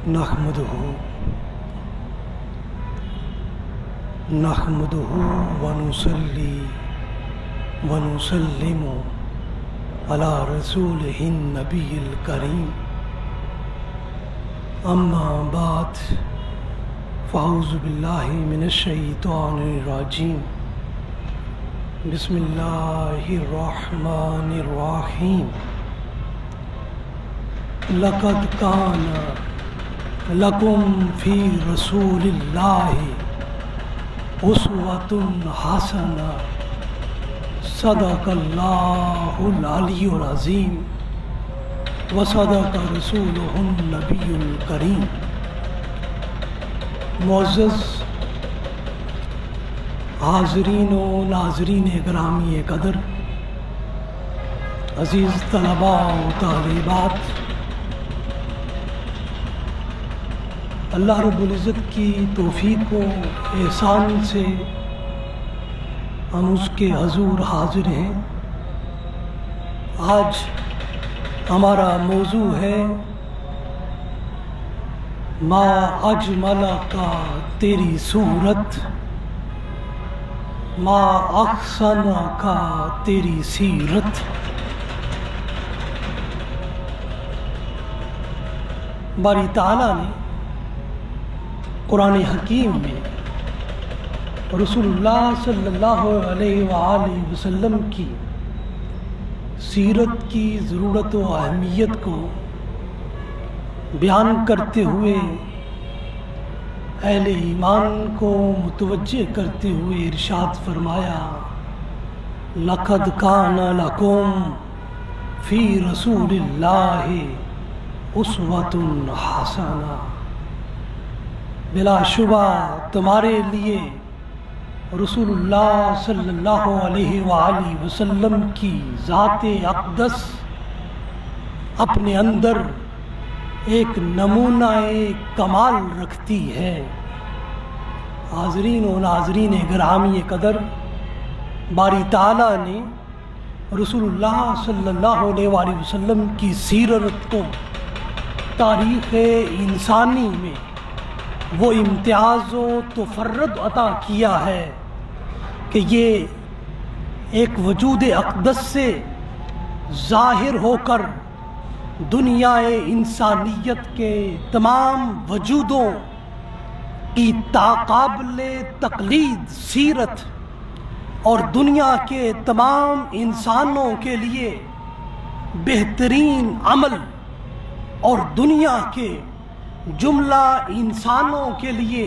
نحمده ونصلي ونسلم على رسوله النبي الكريم أما بعد فأعوذ بالله من الشيطان الرجيم بسم الله الرحمن الرحيم لقد كان لكم في رسول الله أسوة حسنة صدق الله العلي العظيم وصدق رسوله النبي الكريم۔ معزز حاضرین و ناظرین گرامی قدر، عزیز طلباء و طالبات، اللہ رب العزت کی توفیق و احسان سے ہم اس کے حضور حاضر ہیں۔ آج ہمارا موضوع ہے ما اجمل کا تیری صورت، ما احسن کا تیری سیرت۔ باری تعالیٰ نے قرآن حکیم میں رسول اللہ صلی اللہ علیہ وآلہ وسلم کی سیرت کی ضرورت و اہمیت کو بیان کرتے ہوئے اہل ایمان کو متوجہ کرتے ہوئے ارشاد فرمایا لقد کان لکم فی رسول اللہ اسوۃ حسنہ، بلا شبہ تمہارے لیے رسول اللہ صلی اللہ علیہ وآلہ وسلم کی ذات اقدس اپنے اندر ایک نمونہ کمال رکھتی ہے۔ حاضرین و ناظرین گرامی قدر، باری تعالیٰ نے رسول اللہ صلی اللہ علیہ وآلہ وسلم کی سیرت کو تاریخ انسانی میں وہ امتیاز و تفرد عطا کیا ہے کہ یہ ایک وجود اقدس سے ظاہر ہو کر دنیا انسانیت کے تمام وجودوں کی تاقابل تقلید سیرت اور دنیا کے تمام انسانوں کے لیے بہترین عمل اور دنیا کے جملہ انسانوں کے لیے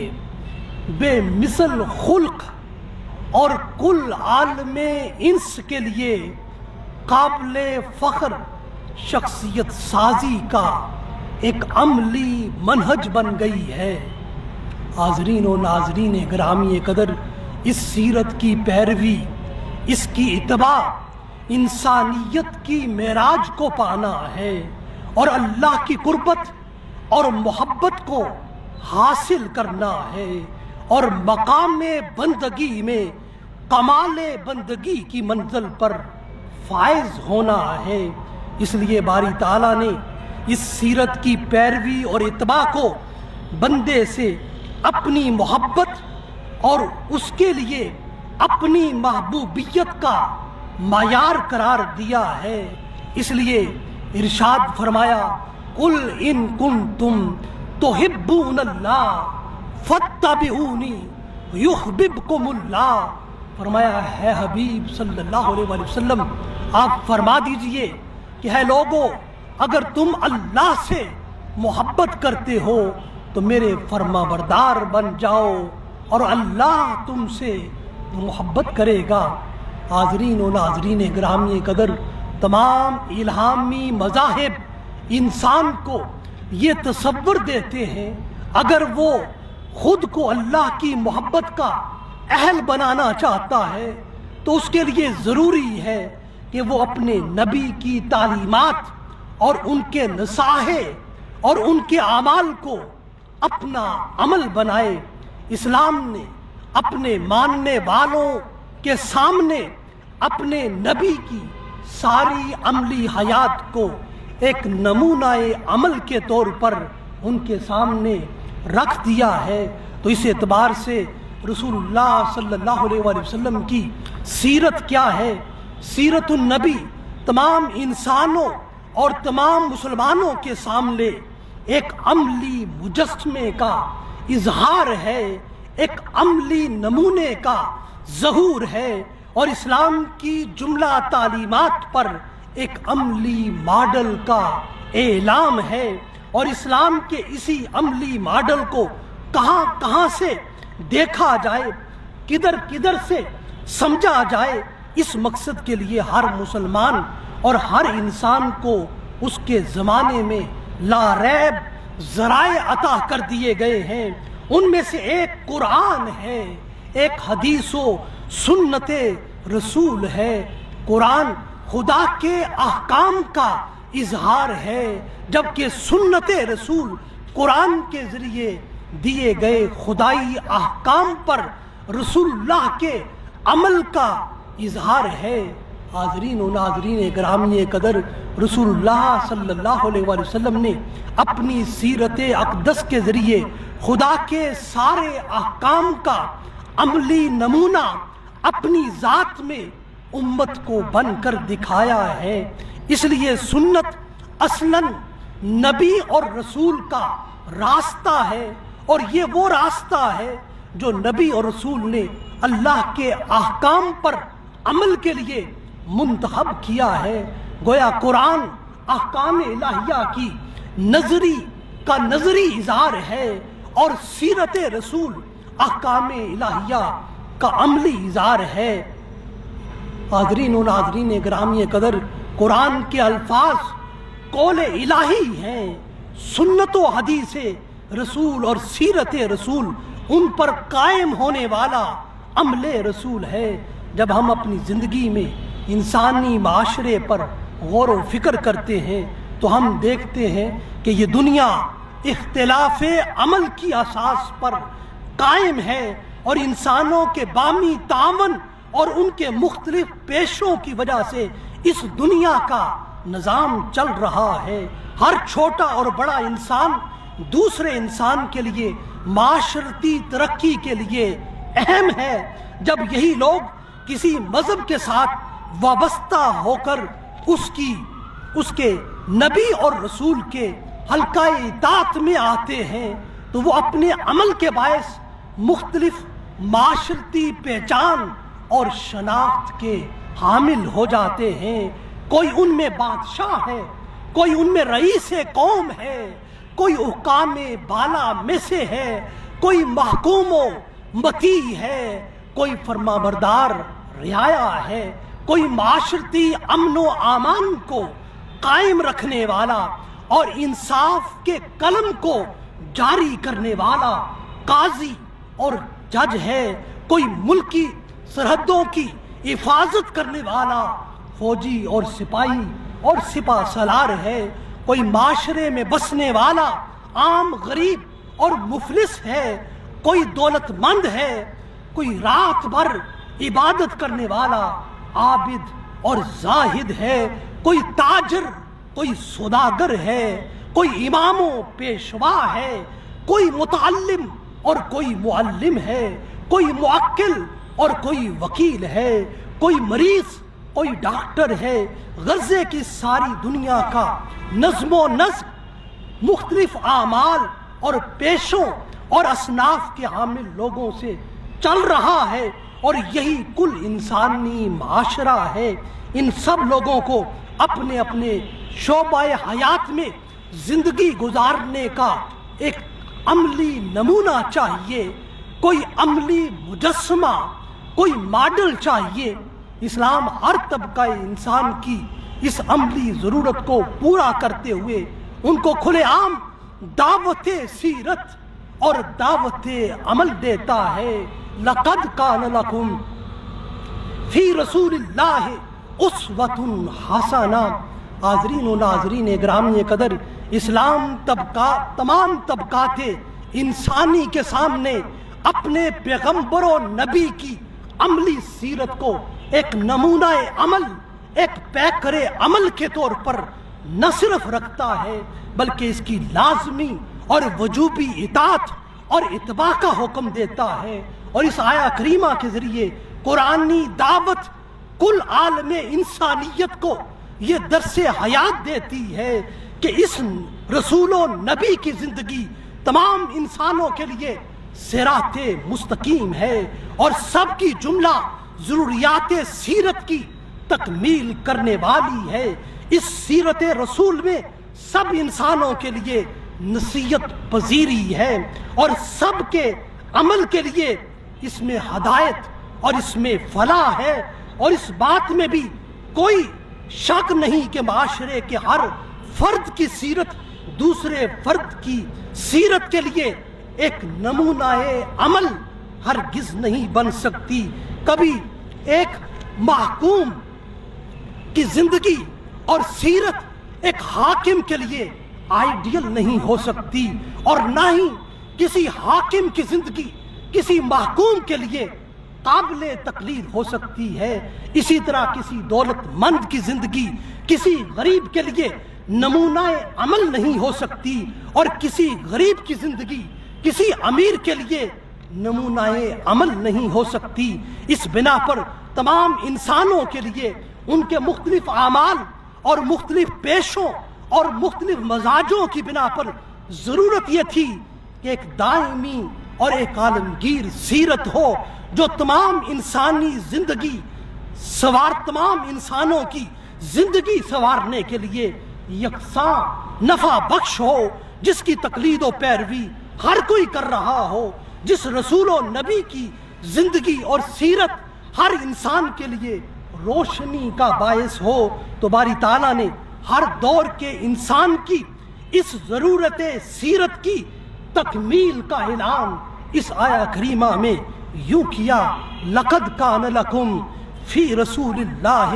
بے مثل خلق اور کل عالم انس کے لیے قابل فخر شخصیت سازی کا ایک عملی منہج بن گئی ہے۔ حاضرین و ناظرین گرامی قدر، اس سیرت کی پیروی، اس کی اتباع انسانیت کی معراج کو پانا ہے اور اللہ کی قربت اور محبت کو حاصل کرنا ہے اور مقام بندگی میں کمال بندگی کی منزل پر فائز ہونا ہے۔ اس لیے باری تعالیٰ نے اس سیرت کی پیروی اور اتباع کو بندے سے اپنی محبت اور اس کے لیے اپنی محبوبیت کا معیار قرار دیا ہے۔ اس لیے ارشاد فرمایا قل ان کنتم تحبون اللہ فاتبعونی یحببکم اللہ، فرمایا ہے حبیب صلی اللہ علیہ وآلہ وسلم آپ فرما دیجئے کہ ہے لوگو، اگر تم اللہ سے محبت کرتے ہو تو میرے فرما بردار بن جاؤ اور اللہ تم سے محبت کرے گا۔ حاضرین و ناظرین گرامی قدر، تمام الہامی مذاہب انسان کو یہ تصور دیتے ہیں اگر وہ خود کو اللہ کی محبت کا اہل بنانا چاہتا ہے تو اس کے لیے ضروری ہے کہ وہ اپنے نبی کی تعلیمات اور ان کے نصائح اور ان کے اعمال کو اپنا عمل بنائے۔ اسلام نے اپنے ماننے والوں کے سامنے اپنے نبی کی ساری عملی حیات کو ایک نمونہ عمل کے طور پر ان کے سامنے رکھ دیا ہے۔ تو اس اعتبار سے رسول اللہ صلی اللہ علیہ وآلہ وسلم کی سیرت کیا ہے؟ سیرت النبی تمام انسانوں اور تمام مسلمانوں کے سامنے ایک عملی مجسمے کا اظہار ہے، ایک عملی نمونے کا ظہور ہے، اور اسلام کی جملہ تعلیمات پر ایک عملی ماڈل کا اعلام ہے۔ اور اسلام کے اسی عملی ماڈل کو کہاں کہاں سے دیکھا جائے، کدھر کدھر سے سمجھا جائے، اس مقصد کے لیے ہر مسلمان اور ہر انسان کو اس کے زمانے میں لا ریب ذرائع عطا کر دیے گئے ہیں۔ ان میں سے ایک قرآن ہے، ایک حدیث و سنت رسول ہے۔ قرآن خدا کے احکام کا اظہار ہے، جبکہ سنت رسول قرآن کے ذریعے دیے گئے خدائی احکام پر رسول اللہ کے عمل کا اظہار ہے۔ حاضرین و ناظرین گرامی قدر، رسول اللہ صلی اللہ علیہ وآلہ وسلم نے اپنی سیرت اقدس کے ذریعے خدا کے سارے احکام کا عملی نمونہ اپنی ذات میں امت کو بن کر دکھایا ہے۔ اس لیے سنت اصلاً نبی اور رسول کا راستہ ہے، اور یہ وہ راستہ ہے جو نبی اور رسول نے اللہ کے احکام پر عمل کے لیے منتخب کیا ہے۔ گویا قرآن احکام الہیہ کی نظری اظہار ہے، اور سیرت رسول احکام الہیہ کا عملی اظہار ہے۔ حاضرین و ناظرین گرامی قدر، قرآن کے الفاظ قول الہی ہیں، سنت و حدیث رسول اور سیرت رسول ان پر قائم ہونے والا عمل رسول ہے۔ جب ہم اپنی زندگی میں انسانی معاشرے پر غور و فکر کرتے ہیں تو ہم دیکھتے ہیں کہ یہ دنیا اختلاف عمل کی اساس پر قائم ہے، اور انسانوں کے باہمی تعاون اور ان کے مختلف پیشوں کی وجہ سے اس دنیا کا نظام چل رہا ہے۔ ہر چھوٹا اور بڑا انسان دوسرے انسان کے لیے معاشرتی ترقی کے لیے اہم ہے۔ جب یہی لوگ کسی مذہب کے ساتھ وابستہ ہو کر اس کے نبی اور رسول کے حلقہ اطاعت میں آتے ہیں تو وہ اپنے عمل کے باعث مختلف معاشرتی پہچان اور شناخت کے حامل ہو جاتے ہیں۔ کوئی ان میں بادشاہ ہے، کوئی ان میں رئیس قوم ہے، کوئی حکام بالا میں سے ہے، کوئی محکوم و مطیع ہے، کوئی فرما بردار رعایا ہے، کوئی معاشرتی امن و امان کو قائم رکھنے والا اور انصاف کے قلم کو جاری کرنے والا قاضی اور جج ہے، کوئی ملکی سرحدوں کی حفاظت کرنے والا فوجی اور سپاہی اور سپہ سالار ہے، کوئی معاشرے میں بسنے والا عام غریب اور مفلس ہے، کوئی دولت مند ہے، کوئی رات بھر عبادت کرنے والا عابد اور زاہد ہے، کوئی تاجر، کوئی سوداگر ہے، کوئی امام و پیشوا ہے، کوئی متعلم اور کوئی معلم ہے، کوئی موکل اور کوئی وکیل ہے، کوئی مریض، کوئی ڈاکٹر ہے۔ غزے کی ساری دنیا کا نظم و نسق مختلف اعمال اور پیشوں اور اصناف کے حامل لوگوں سے چل رہا ہے، اور یہی کل انسانی معاشرہ ہے۔ ان سب لوگوں کو اپنے اپنے شعبہ حیات میں زندگی گزارنے کا ایک عملی نمونہ چاہیے، کوئی عملی مجسمہ، کوئی ماڈل چاہیے۔ اسلام ہر طبقہ انسان کی اس عملی ضرورت کو پورا کرتے ہوئے ان کو کھلے عام دعوت سیرت اور دعوت عمل دیتا ہے۔ لَقَدْ كَانَ لَكُمْ فِي رَسُولِ اللَّهِ أُسْوَةٌ حَسَنَةٌ۔ حاضرین و ناظرین گرامی قدر، اسلام تمام طبقات انسانی کے سامنے اپنے پیغمبر و نبی کی عملی سیرت کو ایک نمونہ عمل، ایک پیکر عمل کے طور پر نہ صرف رکھتا ہے بلکہ اس کی لازمی اور وجوبی اطاعت اور اتباع کا حکم دیتا ہے، اور اس آیا کریمہ کے ذریعے قرآنی دعوت کل عالم انسانیت کو یہ درس حیات دیتی ہے کہ اس رسول و نبی کی زندگی تمام انسانوں کے لیے صراط مستقیم ہے اور سب کی جملہ ضروریات سیرت کی تکمیل کرنے والی ہے۔ اس سیرت رسول میں سب انسانوں کے لیے نصیحت پذیری ہے اور سب کے عمل کے لیے اس میں ہدایت اور اس میں فلاح ہے، اور اس بات میں بھی کوئی شک نہیں کہ معاشرے کے ہر فرد کی سیرت دوسرے فرد کی سیرت کے لیے ایک نمونہ عمل ہرگز نہیں بن سکتی۔ کبھی ایک محکوم کی زندگی اور سیرت ایک حاکم کے لیے آئیڈیل نہیں ہو سکتی، اور نہ ہی کسی حاکم کی زندگی کسی محکوم کے لیے قابل تقلید ہو سکتی ہے۔ اسی طرح کسی دولت مند کی زندگی کسی غریب کے لیے نمونہ عمل نہیں ہو سکتی، اور کسی غریب کی زندگی کسی امیر کے لیے نمونہ عمل نہیں ہو سکتی۔ اس بنا پر تمام انسانوں کے لیے ان کے مختلف اعمال اور مختلف پیشوں اور مختلف مزاجوں کی بنا پر ضرورت یہ تھی کہ ایک دائمی اور ایک عالمگیر سیرت ہو جو تمام انسانوں کی زندگی سنوارنے کے لیے یکساں نفع بخش ہو، جس کی تقلید و پیروی ہر کوئی کر رہا ہو، جس رسول و نبی کی زندگی اور سیرت ہر انسان کے لیے روشنی کا باعث ہو۔ تو باری تعالیٰ نے ہر دور کے انسان کی اس ضرورت سیرت کی تکمیل کا اعلان اس آیا کریمہ میں یوں کیا، لَقَدْ كَانَ لَكُمْ فِي رَسُولِ اللَّهِ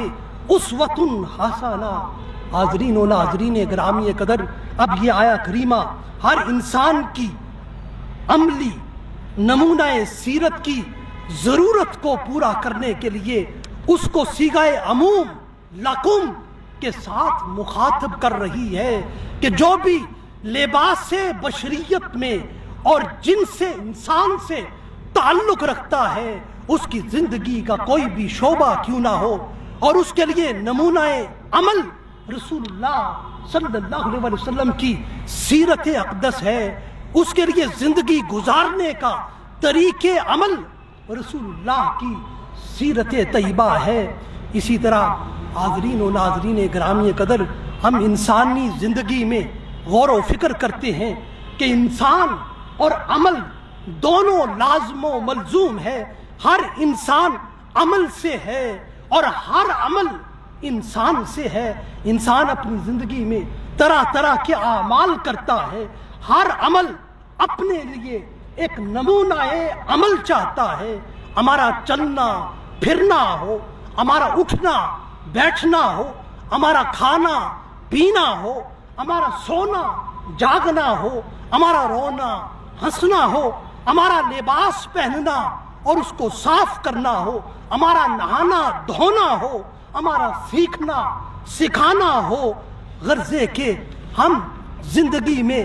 أُسْوَةٌ حَسَنَةٌ۔ حاضرین و ناظرین گرامی قدر، اب یہ آیا کریمہ ہر انسان کی عملی نمونہ سیرت کی ضرورت کو پورا کرنے کے لیے اس کو صیغہ عموم لکم کے ساتھ مخاطب کر رہی ہے کہ جو بھی لباس بشریت میں اور جنس انسان سے تعلق رکھتا ہے، اس کی زندگی کا کوئی بھی شعبہ کیوں نہ ہو، اور اس کے لیے نمونہ عمل رسول اللہ صلی اللہ علیہ وسلم کی سیرت اقدس ہے، اس کے لیے زندگی گزارنے کا طریق عمل رسول اللہ کی سیرت طیبہ ہے۔ اسی طرح حاضرین و ناظرین گرامی قدر، ہم انسانی زندگی میں غور و فکر کرتے ہیں کہ انسان اور عمل دونوں لازم و ملزوم ہے۔ ہر انسان عمل سے ہے اور ہر عمل انسان سے ہے۔ انسان اپنی زندگی میں طرح طرح کے اعمال کرتا ہے، ہر عمل اپنے لیے ایک نمونہ عمل چاہتا ہے۔ ہمارا چلنا پھرنا ہو، ہمارا اٹھنا بیٹھنا ہو، ہمارا کھانا پینا ہو، ہمارا سونا جاگنا ہو، ہمارا رونا ہنسنا ہو، ہمارا لباس پہننا اور اس کو صاف کرنا ہو، ہمارا نہانا دھونا ہو، ہمارا سیکھنا سکھانا ہو، غرضے کہ ہم زندگی میں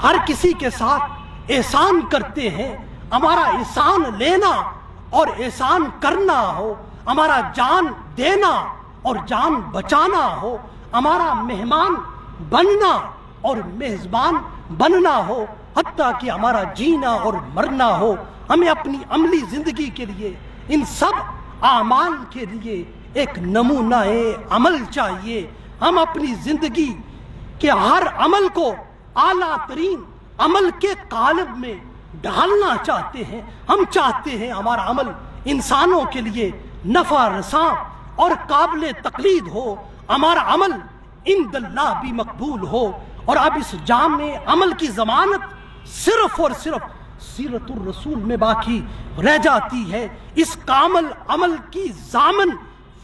ہر کسی کے ساتھ احسان کرتے ہیں، ہمارا احسان لینا اور احسان کرنا ہو، ہمارا جان دینا اور جان بچانا ہو، ہمارا مہمان بننا اور میزبان بننا ہو، حتیٰ کہ ہمارا جینا اور مرنا ہو۔ ہمیں اپنی عملی زندگی کے لیے ان سب اعمال کے لیے ایک نمونہ عمل چاہیے۔ ہم اپنی زندگی کے ہر عمل کو اعلیٰ ترین عمل کے قالب میں ڈھالنا چاہتے ہیں۔ ہم چاہتے ہیں ہمارا عمل انسانوں کے لیے نفع رساں اور قابل تقلید ہو، ہمارا عمل عند اللہ بھی مقبول ہو۔ اور اب اس جامع عمل کی ضمانت صرف اور صرف سیرت الرسول میں باقی رہ جاتی ہے۔ اس کامل عمل کی ضامن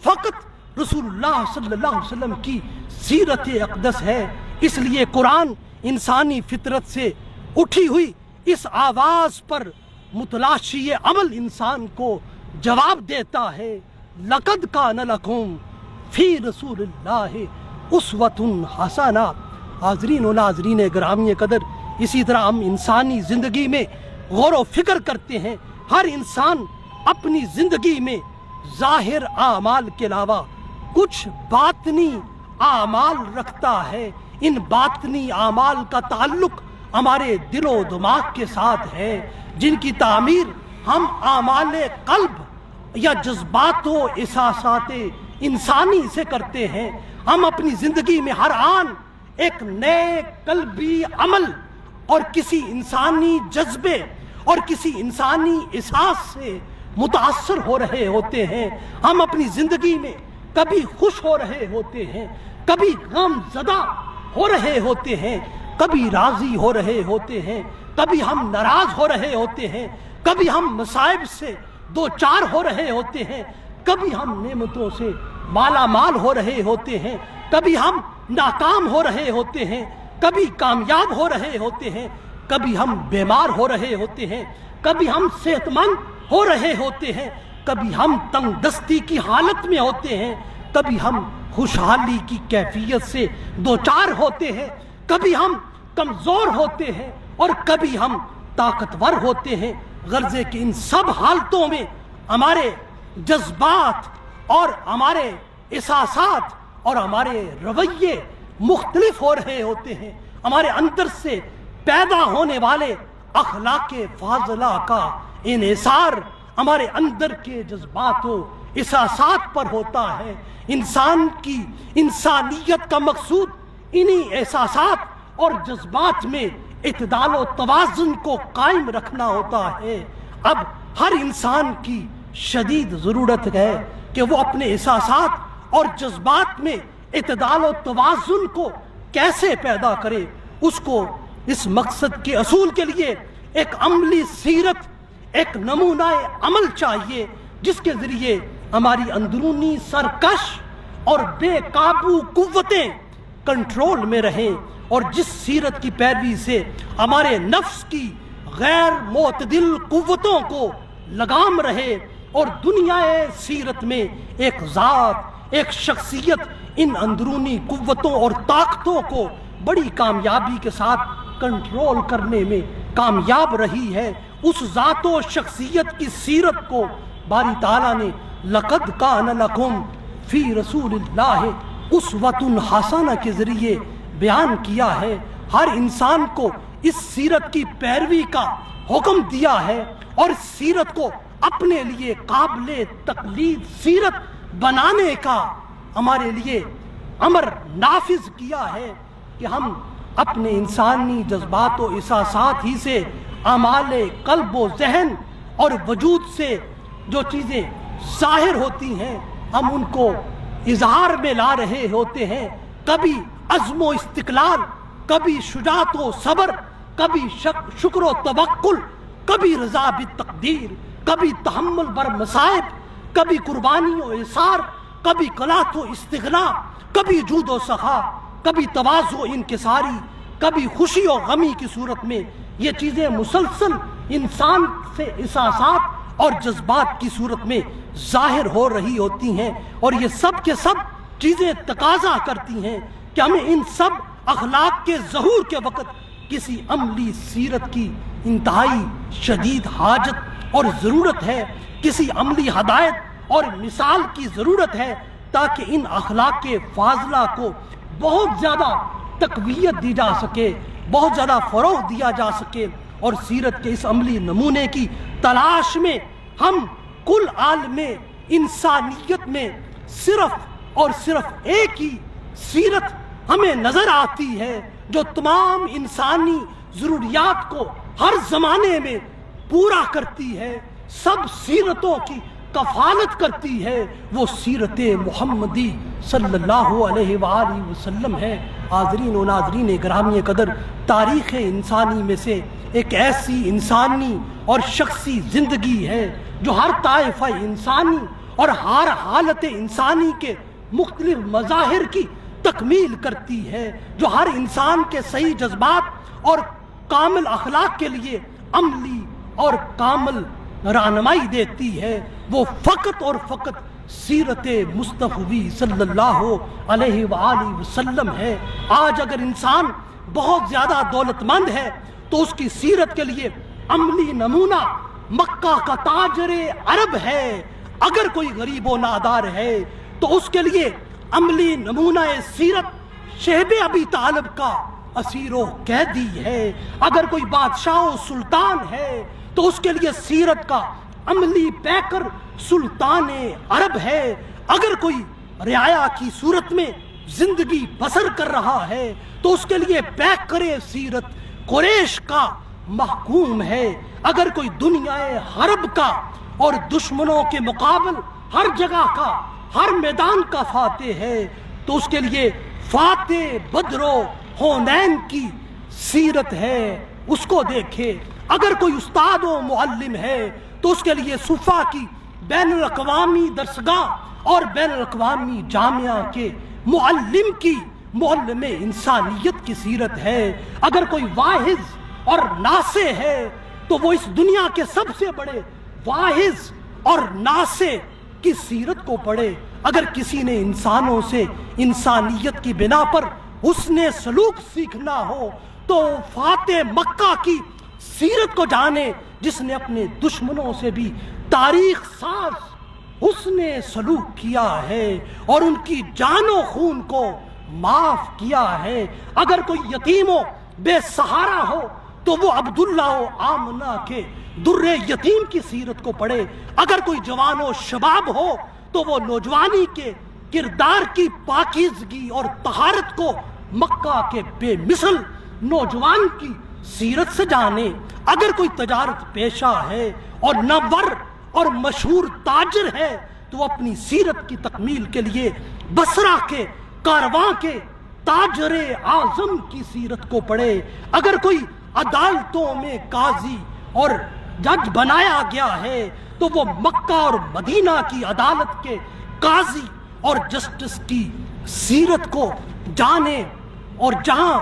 فقط رسول اللہ صلی اللہ علیہ وسلم کی سیرت اقدس ہے۔ اس لیے قرآن انسانی فطرت سے اٹھی ہوئی اس آواز پر متلاشی عمل انسان کو جواب دیتا ہے، لَقَدْ كَانَ لَكُمْ فِي رَسُولِ اللَّهِ أُسْوَةٌ حَسَنَةٌ۔ حاضرین و ناظرین گرامی قدر، اسی طرح ہم انسانی زندگی میں غور و فکر کرتے ہیں، ہر انسان اپنی زندگی میں ظاہر اعمال کے علاوہ کچھ باطنی اعمال رکھتا ہے۔ ان باطنی اعمال کا تعلق ہمارے دل و دماغ کے ساتھ ہے، جن کی تعمیر ہم اعمال قلب یا جذبات و احساسات انسانی سے کرتے ہیں۔ ہم اپنی زندگی میں ہر آن ایک نئے قلبی عمل اور کسی انسانی جذبے اور کسی انسانی احساس سے متاثر ہو رہے ہوتے ہیں۔ ہم اپنی زندگی میں کبھی خوش ہو رہے ہوتے ہیں، کبھی غم زدہ ہو رہے ہوتے ہیں، کبھی راضی ہو رہے ہوتے ہیں، کبھی ہم ناراض ہو رہے ہوتے ہیں، کبھی ہم مصائب سے دو چار ہو رہے ہوتے ہیں، کبھی ہم نعمتوں سے مالا مال ہو رہے ہوتے ہیں، کبھی ہم ناکام ہو رہے ہوتے ہیں، کبھی کامیاب ہو رہے ہوتے ہیں، کبھی ہم بیمار ہو رہے ہوتے ہیں، کبھی ہم صحت مند ہو رہے ہوتے ہیں، کبھی ہم تنگ دستی کی حالت میں ہوتے ہیں، کبھی ہم خوشحالی کی کیفیت سے دو چار ہوتے ہیں، کبھی ہم کمزور ہوتے ہیں اور کبھی ہم طاقتور ہوتے ہیں۔ غرض ہے کہ ان سب حالتوں میں ہمارے جذبات اور ہمارے احساسات اور ہمارے رویے مختلف ہو رہے ہوتے ہیں۔ ہمارے اندر سے پیدا ہونے والے اخلاق فاضلہ کا انحصار ہمارے اندر کے جذبات و احساسات پر ہوتا ہے۔ انسان کی انسانیت کا مقصود انہی احساسات اور جذبات میں اعتدال و توازن کو قائم رکھنا ہوتا ہے۔ اب ہر انسان کی شدید ضرورت ہے کہ وہ اپنے احساسات اور جذبات میں اعتدال و توازن کو کیسے پیدا کرے۔ اس کو اس مقصد کے اصول کے لیے ایک عملی سیرت، ایک نمونہ عمل چاہیے، جس کے ذریعے ہماری اندرونی سرکش اور بے قابو قوتیں کنٹرول میں رہیں، اور جس سیرت کی پیروی سے ہمارے نفس کی غیر معتدل قوتوں کو لگام رہے، اور دنیا سیرت میں ایک ذات، ایک شخصیت ان اندرونی قوتوں اور طاقتوں کو بڑی کامیابی کے ساتھ کنٹرول کرنے میں کامیاب رہی ہے۔ اس ذات و شخصیت کی سیرت کو باری تعالیٰ نے لقد کان لکم فی رسول اللہ اسوۃ حسنہ کے ذریعے بیان کیا ہے۔ ہر انسان کو اس سیرت کی پیروی کا حکم دیا ہے، اور اس سیرت کو اپنے لیے قابل تقلید سیرت بنانے کا ہمارے لیے امر نافذ کیا ہے کہ ہم اپنے انسانی جذبات و احساسات ہی سے اعمال قلب و ذہن اور وجود سے جو چیزیں ظاہر ہوتی ہیں ہم ان کو اظہار میں لا رہے ہوتے ہیں۔ کبھی عزم و استقلال، کبھی شجاعت و صبر، کبھی شکر و توکل، کبھی رضا بالتقدیر، کبھی تحمل بر مصائب، کبھی قربانی و اثار، کبھی قناعت و استغنا، کبھی جود و سخا، کبھی تواضع و انکساری، کبھی خوشی و غمی کی صورت میں یہ چیزیں مسلسل انسان سے احساسات اور جذبات کی صورت میں ظاہر ہو رہی ہوتی ہیں، اور یہ سب کے سب چیزیں تقاضا کرتی ہیں کہ ہمیں ان سب اخلاق کے ظہور کے وقت کسی عملی سیرت کی انتہائی شدید حاجت اور ضرورت ہے، کسی عملی ہدایت اور مثال کی ضرورت ہے، تاکہ ان اخلاق کے فاضلہ کو بہت زیادہ تقویت دی جا سکے، بہت زیادہ فروغ دیا جا سکے، اور سیرت کے اس عملی نمونے کی تلاش میں ہم کل عالم انسانیت میں صرف اور صرف ایک ہی سیرت ہمیں نظر آتی ہے جو تمام انسانی ضروریات کو ہر زمانے میں پورا کرتی ہے، سب سیرتوں کی کفالت کرتی ہے، وہ سیرت محمدی صلی اللہ علیہ وآلہ وسلم ہے۔ حاضرین و ناظرین گرامی قدر، تاریخ انسانی میں سے ایک ایسی انسانی اور شخصی زندگی ہے جو ہر طائفہ انسانی اور ہر حالت انسانی کے مختلف مظاہر کی تکمیل کرتی ہے، جو ہر انسان کے صحیح جذبات اور کامل اخلاق کے لیے عملی اور کامل رہنمائی دیتی ہے۔ وہ فقط اور فقط سیرت مصطفی صلی اللہ علیہ وآلہ وسلم ہے۔ آج اگر انسان بہت زیادہ دولت مند ہے تو اس کی سیرت کے لیے عملی نمونہ مکہ کا تاجر عرب ہے۔ اگر کوئی غریب و نادار ہے تو اس کے لیے عملی نمونہ سیرت شہب ابی طالب کا اسیر و قیدی ہے۔ اگر کوئی بادشاہ و سلطان ہے تو اس کے لیے سیرت کا عملی پیکر سلطان عرب ہے۔ اگر کوئی رعایا کی صورت میں زندگی بسر کر رہا ہے تو اس کے لیے پیکر سیرت قریش کا محکوم ہے۔ اگر کوئی دنیا حرب کا اور دشمنوں کے مقابل ہر جگہ کا ہر میدان کا فاتح ہے تو اس کے لیے فاتح بدر و حنین کی سیرت ہے، اس کو دیکھے۔ اگر کوئی استاد و معلم ہے تو اس کے لیے صفا کی بین الاقوامی درسگاہ اور بین الاقوامی جامعہ کے معلم کی معلم انسانیت کی سیرت ہے۔ اگر کوئی واعظ اور ناصح ہے تو وہ اس دنیا کے سب سے بڑے واعظ اور ناصح کی سیرت کو پڑھے۔ اگر کسی نے انسانوں سے انسانیت کی بنا پر حسن سلوک سیکھنا ہو تو فاتح مکہ کی سیرت کو جانے، جس نے اپنے دشمنوں سے بھی تاریخ ساز حسن سلوک کیا ہے اور ان کی جان و خون کو معاف کیا ہے۔ اگر کوئی یتیم و بے سہارا ہو تو وہ عبداللہ و آمنہ کے در یتیم کی سیرت کو پڑھے۔ اگر کوئی جوان و شباب ہو تو وہ نوجوانی کے کردار کی پاکیزگی اور طہارت کو مکہ کے بے مثل نوجوان کی سیرت سے جانے۔ اگر کوئی تجارت پیشہ ہے اور نامور اور مشہور تاجر ہے تو وہ اپنی سیرت کی تکمیل کے لیے بصرہ کے کارواں کے تاجر اعظم کی سیرت کو پڑھے۔ اگر کوئی عدالتوں میں قاضی اور جج بنایا گیا ہے تو وہ مکہ اور مدینہ کی عدالت کے قاضی اور جسٹس کی سیرت کو جانے۔ اور جہاں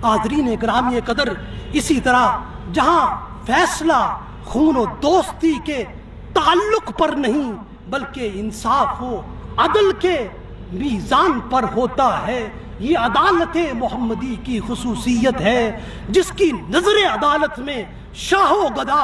حاضرین گرامی قدر اسی طرح جہاں فیصلہ خون و دوستی کے تعلق پر نہیں بلکہ انصاف و عدل کے میزان پر ہوتا ہے، یہ عدالت محمدی کی خصوصیت ہے جس کی نظر عدالت میں شاہ و گدا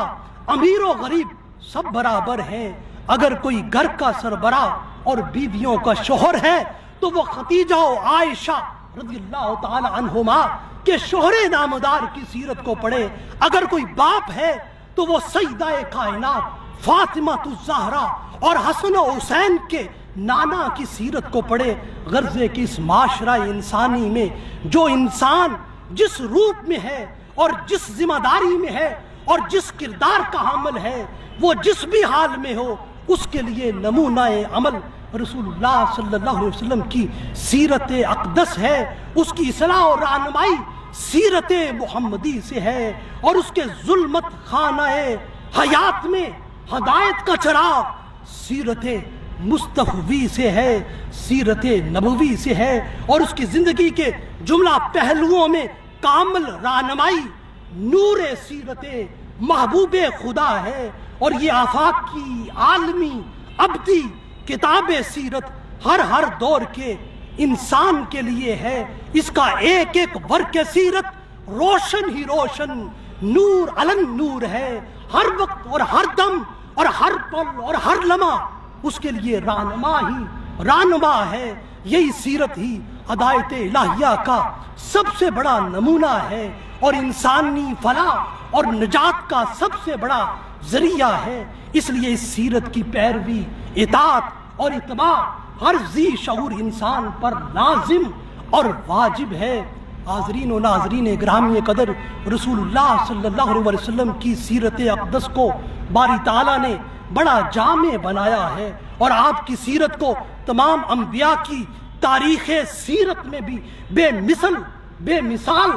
امیر و غریب سب برابر ہیں۔ اگر کوئی گھر کا سربراہ اور بیویوں کا شوہر ہے تو وہ خدیجہ و عائشہ رضی اللہ تعالی عنہما کے شوہر نامدار کی سیرت کو پڑھے۔ اگر کوئی باپ ہے تو وہ سیدہ کائنات فاطمہ الزہرا اور حسن و حسین کے نانا کی سیرت کو پڑھے۔ غرضے کہ اس معاشرہ انسانی میں جو انسان جس روپ میں ہے اور جس ذمہ داری میں ہے اور جس کردار کا حامل ہے وہ جس بھی حال میں ہو اس کے لیے نمونہ عمل رسول اللہ صلی اللہ علیہ وسلم کی سیرت اقدس ہے، اس کی اصلاح اور رہنمائی سیرت محمدی سے ہے، اور اس کے ظلمت خانہ حیات میں ہدایت کا چراغ سیرت مصطفی سے ہے، سیرت نبوی سے ہے، اور اس کی زندگی کے جملہ پہلوؤں میں کامل رہنمائی نور سیرت محبوب خدا ہے۔ اور یہ آفاق کی عالمی ابدی کتاب سیرت ہر دور کے انسان کے لیے ہے۔ اس کا ایک ایک ورق سیرت روشن ہی روشن نور علن نور ہے، ہر وقت اور ہر دم اور ہر پل اور ہر لمحہ اس کے لیے رہنما ہے۔ یہی سیرت ہی ہدایت الہیہ کا سب سے بڑا نمونہ ہے اور انسانی فلاح اور نجات کا سب سے بڑا ذریعہ ہے۔ اس لیے اس سیرت کی پیروی، اطاعت اور اتباع ہر ذی شعور انسان پر لازم اور واجب ہے۔ حاضرین و ناظرین گرامی قدر، رسول اللہ صلی اللہ علیہ وسلم کی سیرت اقدس کو باری تعالیٰ نے بڑا جامع بنایا ہے، اور آپ کی سیرت کو تمام انبیاء کی تاریخ سیرت میں بھی بے مثال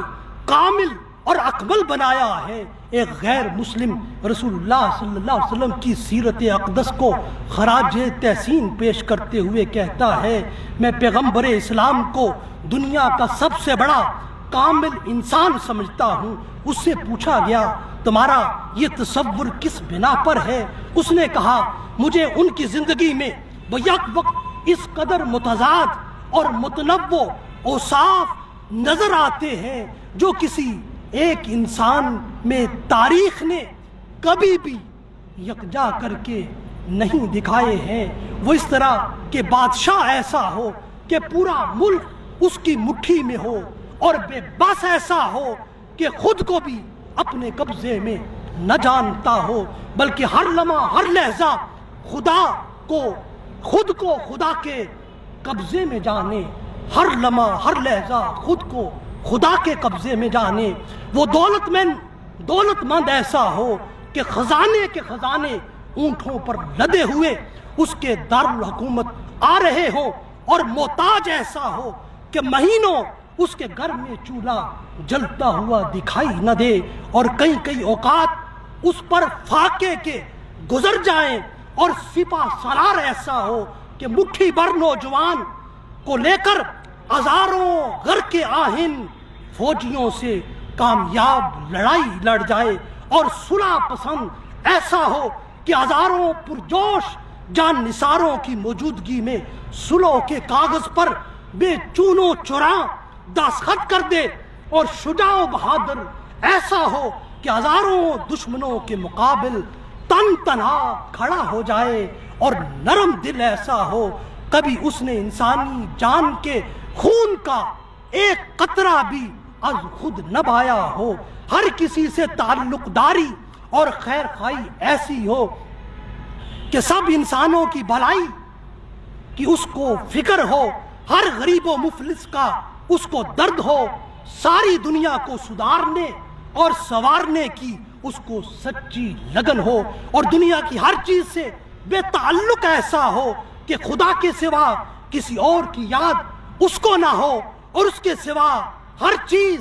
کامل اور اکمل بنایا ہے۔ ایک غیر مسلم رسول اللہ صلی اللہ علیہ وسلم کی سیرت اقدس کو خراج تحسین پیش کرتے ہوئے کہتا ہے، میں پیغمبر اسلام کو دنیا کا سب سے بڑا کامل انسان سمجھتا ہوں۔ اس سے پوچھا گیا، تمہارا یہ تصور کس بنا پر ہے؟ اس نے کہا، مجھے ان کی زندگی میں بیک وقت اس قدر متضاد اور متنوع اوصاف نظر آتے ہیں جو کسی ایک انسان میں تاریخ نے کبھی بھی یکجا کر کے نہیں دکھائے ہیں۔ وہ اس طرح کہ بادشاہ ایسا ہو کہ پورا ملک اس کی مٹھی میں ہو، اور بے بس ایسا ہو کہ خود کو بھی اپنے قبضے میں نہ جانتا ہو، بلکہ ہر لمحہ ہر لحظہ خود کو خدا کے قبضے میں جانے، ہر لمحہ ہر لحظہ خود کو خدا کے قبضے میں جانے۔ وہ دولت مند ایسا ہو کہ خزانے کے خزانے اونٹوں پر لدے ہوئے اس کے دارالحکومت آ رہے ہوں، اور محتاج ایسا ہو کہ مہینوں اس کے گھر میں چولہا جلتا ہوا دکھائی نہ دے، اور کئی اوقات اس پر فاقے کے گزر جائیں، اور سپہ سالار ایسا ہو کہ مٹھی بھر نوجوان کو لے کر ہزاروں غر کے آہن فوجیوں سے کامیاب لڑائی لڑ جائے، اور صلح پسند ایسا ہو کہ ہزاروں پرجوش جان نثاروں کی موجودگی میں صلح کے کاغذ پر بے چون و چراں دستخط کر دے، اور شجاع و بہادر ایسا ہو کہ ہزاروں دشمنوں کے مقابل تن تنہا کھڑا ہو جائے، اور نرم دل ایسا ہو کبھی اس نے انسانی جان کے خون کا ایک قطرہ بھی از خود نہ بہایا ہو، ہر کسی سے تعلق داری اور خیر خواہی ایسی ہو کہ سب انسانوں کی بھلائی کی اس کو فکر ہو، ہر غریب و مفلس کا اس کو درد ہو، ساری دنیا کو سدھارنے اور سنوارنے کی اس کو سچی لگن ہو، اور دنیا کی ہر چیز سے بے تعلق ایسا ہو کہ خدا کے سوا کسی اور کی یاد اس کو نہ ہو، اور اس کے سوا ہر چیز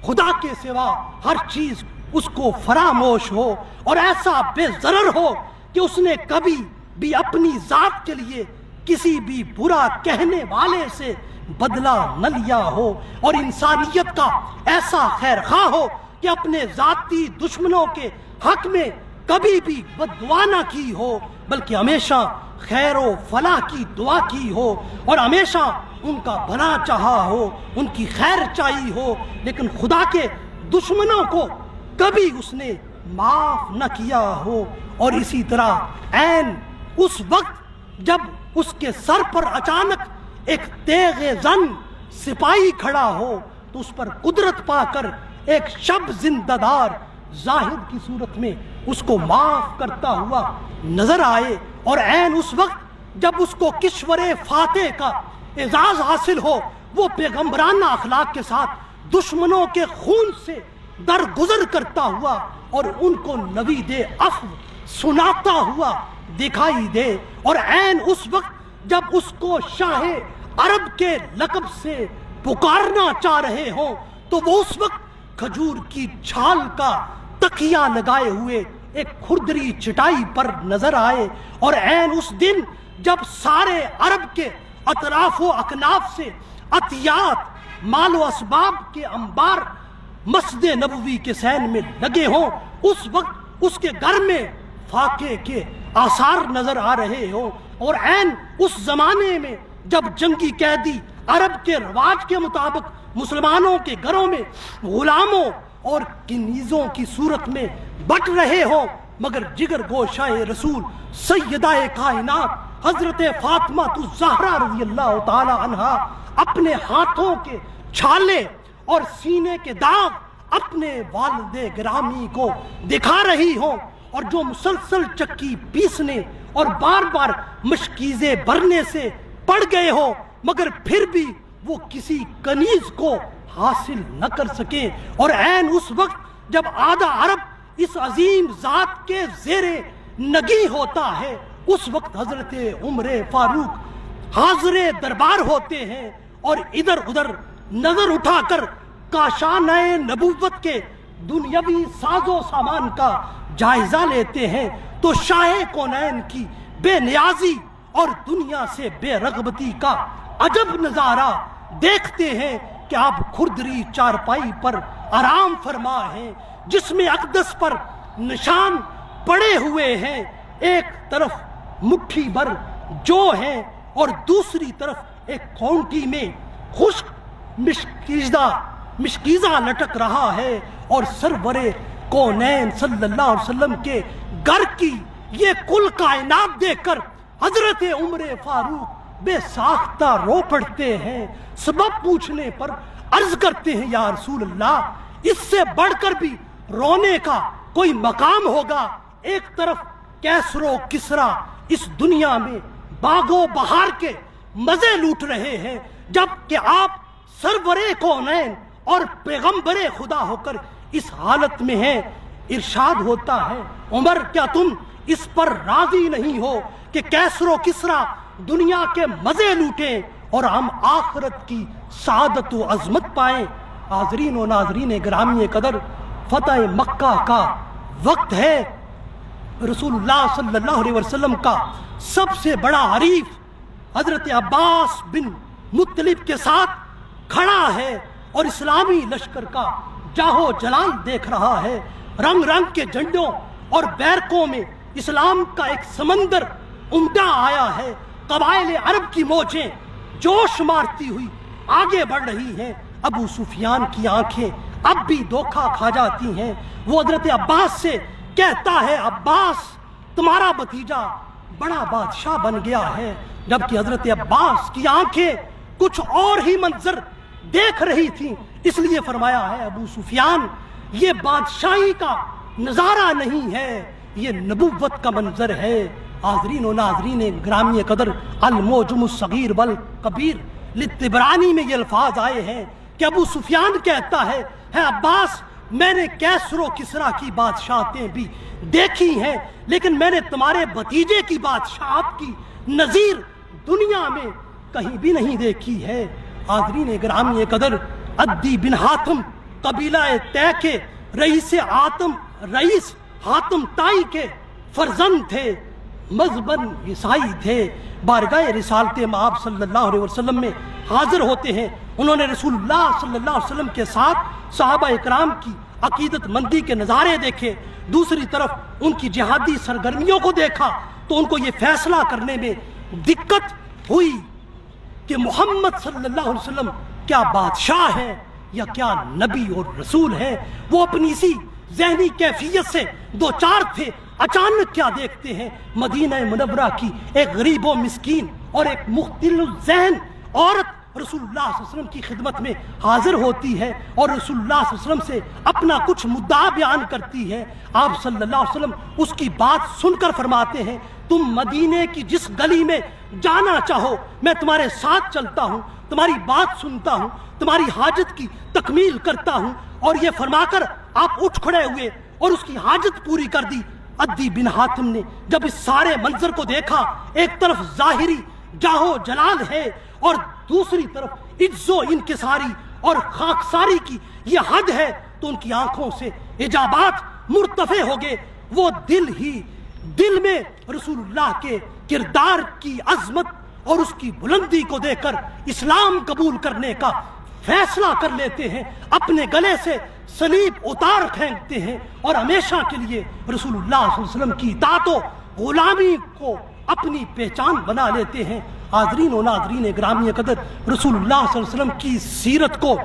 خدا کے سوا ہر چیز اس کو فراموش ہو، اور ایسا بے ضرر ہو کہ اس نے کبھی بھی اپنی ذات کے لیے کسی بھی برا کہنے والے سے بدلہ نہ لیا ہو، اور انسانیت کا ایسا خیر خواہ ہو کہ اپنے ذاتی دشمنوں کے حق میں کبھی بھی بد دعا نہ کی ہو، بلکہ ہمیشہ خیر و فلاح کی دعا کی ہو، اور ہمیشہ ان کا بھلا چاہا ہو، ان کی خیر چاہی ہو، لیکن خدا کے دشمنوں کو کبھی اس نے معاف نہ کیا ہو۔ اور اسی طرح عین اس وقت جب اس کے سر پر اچانک ایک تیغ زن سپاہی کھڑا ہو تو اس پر قدرت پا کر ایک شب زندہ دار زاہد کی صورت میں اس کو معاف کرتا ہوا نظر آئے، اور عین اس وقت جب اس کو کشور فاتح کا اعزاز حاصل ہو، وہ پیغمبرانہ اخلاق کے ساتھ دشمنوں کے خون سے درگزر کرتا ہوا اور ان کو نوید عفو سناتا ہوا دکھائی دے، اور عین اس وقت جب اس کو شاہ عرب کے لقب سے پکارنا چاہ رہے ہوں تو وہ اس وقت کھجور کی چھال کا تکیہ لگائے ہوئے ایک کھردری چٹائی پر نظر آئے، اور عین اس دن جب سارے عرب کے اطراف و اکناف سے عطیات مال و اسباب کے انبار مسجد نبوی کے سین میں لگے ہوں، اس وقت اس کے گھر میں فاقے کے آثار نظر آ رہے ہوں، اور عین اس زمانے میں جب جنگی قیدی عرب کے رواج کے مطابق مسلمانوں کے گھروں میں غلاموں اور کنیزوں کی صورت میں بٹ رہے ہوں، مگر جگر گوشہ رسول سیدہ کائنات حضرت فاطمہ الزہرا رضی اللہ تعالی عنہا اپنے ہاتھوں کے چھالے اور سینے کے داغ اپنے والد گرامی کو دکھا رہی ہوں، اور جو مسلسل چکی پیسنے اور بار بار مشکیزیں بھرنے سے پڑ گئے ہوں، مگر پھر بھی وہ کسی کنیز کو حاصل نہ کر سکے، اور عین اس وقت جب آدھا عرب اس عظیم ذات کے زیر نگی ہوتا ہے، اس وقت حضرت عمر فاروق حاضر دربار ہوتے ہیں اور ادھر ادھر نظر اٹھا کر کاشانہ نبوت کے دنیاوی ساز و سامان کا جائزہ لیتے ہیں، تو شاہ کونین کی بے نیازی اور دنیا سے بے رغبتی کا عجب نظارہ دیکھتے ہیں کہ آپ کھردری چارپائی پر آرام فرما ہیں، جس میں اقدس پر نشان پڑے ہوئے ہیں، ایک طرف مٹھی بھر جو ہیں اور دوسری طرف ایک کھونٹی میں خشک مشکیزہ لٹک رہا ہے، اور سرورے کونین صلی اللہ علیہ وسلم کے گھر کی یہ کل کائنات دیکھ کر حضرت عمر فاروق بے ساختہ رو پڑتے ہیں۔ سبب پوچھنے پر عرض کرتے ہیں یا رسول اللہ، اس سے بڑھ کر بھی رونے کا کوئی مقام ہوگا؟ ایک طرف کیسر و کسرا اس دنیا میں باغ و بہار کے مزے لوٹ رہے ہیں، جبکہ آپ سرور کونین اور پیغمبر خدا ہو کر اس حالت میں ہیں۔ ارشاد ہوتا ہے، عمر کیا تم اس پر راضی نہیں ہو کہ کیسر و کسرا دنیا کے مزے لوٹیں اور ہم آخرت کی سعادت و عظمت پائیں؟ حاضرین و ناظرین گرامی قدر، فتح مکہ کا وقت ہے۔ رسول اللہ صلی اللہ علیہ وسلم کا سب سے بڑا حریف حضرت عباس بن مطلب کے ساتھ کھڑا ہے اور اسلامی لشکر کا جاہو جلال دیکھ رہا ہے۔ رنگ رنگ کے جھنڈوں اور بیرکوں میں اسلام کا ایک سمندر امڈا آیا ہے۔ قبائل عرب کی موجیں جوش مارتی ہوئی آگے بڑھ رہی ہیں۔ ابو سفیان کی آنکھیں اب بھی دھوکہ کھا جاتی ہیں۔ وہ حضرت عباس سے کہتا ہے، عباس تمہارا بھتیجا بڑا بادشاہ بن گیا ہے، جبکہ حضرت عباس کی آنکھیں کچھ اور ہی منظر دیکھ رہی تھیں۔ اس لیے فرمایا ہے، ابو سفیان یہ بادشاہی کا نظارہ نہیں ہے، یہ نبوت کا منظر ہے۔ حاضرین و ناظرین گرامی قدر، المعجم الصغیر والکبیر للطبرانی میں یہ الفاظ آئے ہیں کہ ابو سفیان کہتا ہے عباس میں نے کیسر و کسرا کی بادشاہتیں بھی دیکھی ہیں، لیکن میں نے تمہارے بھتیجے کی بادشاہت کی نظیر دنیا میں کہیں بھی نہیں دیکھی ہے۔ حاضرین گرامی قدر، عدی بن حاتم قبیلہ طے کے رئیس حاتم تائی کے فرزند تھے، مذہباً عیسائی تھے۔ بارگاہ رسالت مآب صلی اللہ علیہ وسلم میں حاضر ہوتے ہیں۔ انہوں نے رسول اللہ صلی اللہ علیہ وسلم کے ساتھ صحابہ اکرام کی عقیدت مندی کے نظارے دیکھے، دوسری طرف ان کی جہادی سرگرمیوں کو دیکھا، تو ان کو یہ فیصلہ کرنے میں دقت ہوئی کہ محمد صلی اللہ علیہ وسلم کیا بادشاہ ہے یا کیا نبی اور رسول ہے۔ وہ اپنی اسی ذہنی کیفیت سے دو چار تھے۔ اچانک کیا دیکھتے ہیں، مدینہ منورہ کی ایک غریب و مسکین اور ایک مختل الذہن عورت رسول اللہ صلی اللہ علیہ وسلم کی خدمت میں حاضر ہوتی ہے اور رسول اللہ صلی اللہ علیہ وسلم سے اپنا کچھ مدعا بیان کرتی ہے۔ آپ صلی اللہ علیہ وسلم اس کی بات سن کر فرماتے ہیں، تم مدینے کی جس گلی میں جانا چاہو میں تمہارے ساتھ چلتا ہوں، تمہاری بات سنتا ہوں، تمہاری حاجت کی تکمیل کرتا ہوں۔ اور یہ فرما کر آپ اٹھ کھڑے ہوئے اور اس کی حاجت پوری کر دی۔ عدی بن حاتم نے جب اس سارے منظر کو دیکھا، ایک طرف ظاہری جاہو جلال ہے اور دوسری طرف عجز و انکساری اور خاکساری کی یہ حد ہے، تو ان کی آنکھوں سے اجابات مرتفع ہو گئے۔ وہ دل میں رسول اللہ کے کردار کی عظمت اور اس کی بلندی کو دیکھ کر اسلام قبول کرنے کا فیصلہ کر لیتے ہیں، اپنے گلے سے صلیب اتار پھینکتے ہیں اور ہمیشہ کے لیے رسول اللہ صلی اللہ علیہ وسلم کی اطاعت و غلامی کو اپنی پہچان بنا لیتے ہیں۔ حاضرین و ناظرین گرامی قدر، رسول اللہ صلی اللہ علیہ وسلم کی سیرت کو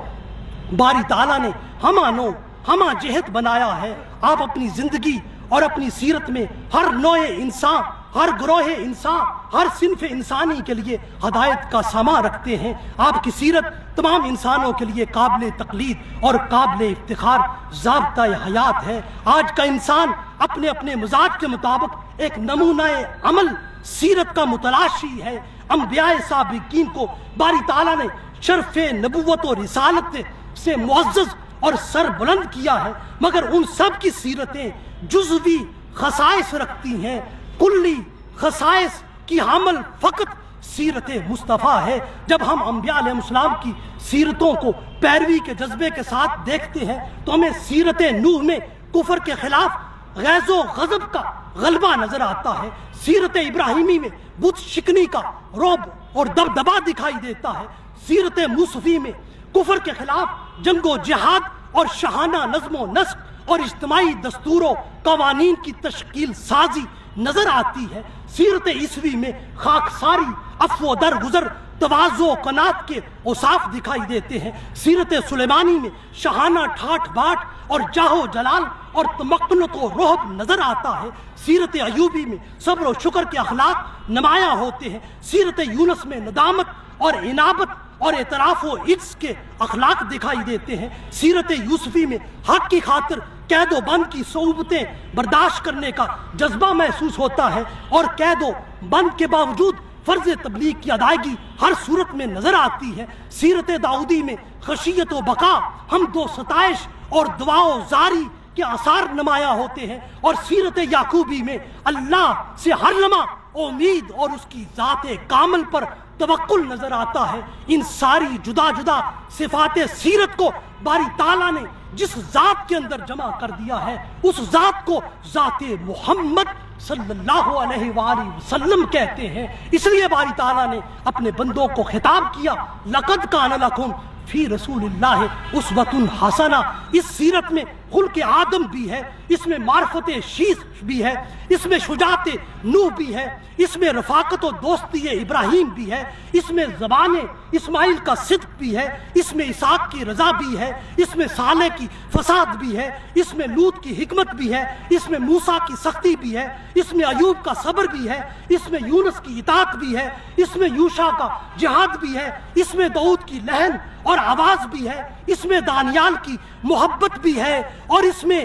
باری تعالیٰ نے ہمہ جہت بنایا ہے۔ آپ اپنی زندگی اور اپنی سیرت میں ہر نوع انسان، ہر گروہ انسان، ہر صنف انسانی کے لیے ہدایت کا سامان رکھتے ہیں۔ آپ کی سیرت تمام انسانوں کے لیے قابل تقلید اور قابل افتخار ضابطہ حیات ہے۔ آج کا انسان اپنے اپنے مزاج کے مطابق ایک نمونہ عمل سیرت کا متلاشی ہے۔ انبیاء سابقین کو باری تعالیٰ نے شرف نبوت و رسالت سے معزز اور سر بلند کیا ہے، مگر ان سب کی سیرتیں جزوی خصائص رکھتی ہیں، کلی خصائص کی حامل فقط سیرت مصطفیٰ ہے۔ جب ہم انبیاء علیہ السلام کی سیرتوں کو پیروی کے جذبے کے ساتھ دیکھتے ہیں تو ہمیں سیرت نوح میں کفر کے خلاف غیظ و غضب کا غلبہ نظر آتا ہے، سیرت ابراہیمی میں بت شکنی کا رعب اور دبدبا دکھائی دیتا ہے، سیرت موسوی میں کفر کے خلاف جنگ و جہاد اور شاہانہ نظم و نسق اور اجتماعی دستور و قوانین کی تشکیل سازی نظر آتی ہے، سیرت عیسوی میں خاکساری، عفو و درگزر، تواضع و قناعت کے اوصاف دکھائی دیتے ہیں۔ سیرت سلیمانی میں شاہانہ ٹھاٹ باٹ اور جاہ و جلال اور تمکنت و رعب نظر آتا ہے۔ سیرت ایوبی میں صبر و شکر کے اخلاق نمایاں ہوتے ہیں۔ سیرت یونس میں ندامت اور انابت اور اعتراف و عجز کے اخلاق دکھائی دیتے ہیں۔ سیرت یوسفی میں حق کی خاطر قید و بند کی صعوبتیں برداشت کرنے کا جذبہ محسوس ہوتا ہے، اور قید و بند کے باوجود فرض تبلیغ کی ادائیگی ہر صورت میں نظر آتی ہے۔ سیرت داؤدی میں خشیت و بقا، حمد و ستائش اور دعا و زاری کے آثار نمایاں ہوتے ہیں، اور سیرت یعقوبی میں اللہ سے ہر لمحہ امید اور اس کی ذات کامل پر توکل نظر آتا ہے۔ ان ساری جدا جدا صفات سیرت کو باری تعالیٰ نے جس ذات کے اندر جمع کر دیا ہے، اس ذات کو ذات محمد صلی اللہ علیہ وآلہ وسلم کہتے ہیں۔ اس لیے باری تعالیٰ نے اپنے بندوں کو خطاب کیا، لقد کان لکم فی رسول اللہ اسوۃ حسنہ۔ اس سیرت میں خلق آدم بھی ہے، اس میں معرفت شیش بھی ہے، اس میں شجاعت نوح بھی ہے، اس میں رفاقت و دوستی ابراہیم بھی ہے، اس میں زبان اسماعیل کا صدق بھی ہے، اس میں اسحاق کی رضا بھی ہے، اس میں صالح کی فساد بھی ہے، اس میں لوط کی حکمت بھی ہے، اس میں موسیٰ کی سختی بھی ہے، اس میں ایوب کا صبر بھی ہے، اس میں یونس کی اطاعت بھی ہے، اس میں یوشع کا جہاد بھی ہے، اس میں داؤد کی لہن اور آواز بھی ہے، اس میں دانیال کی محبت بھی ہے، اور اس میں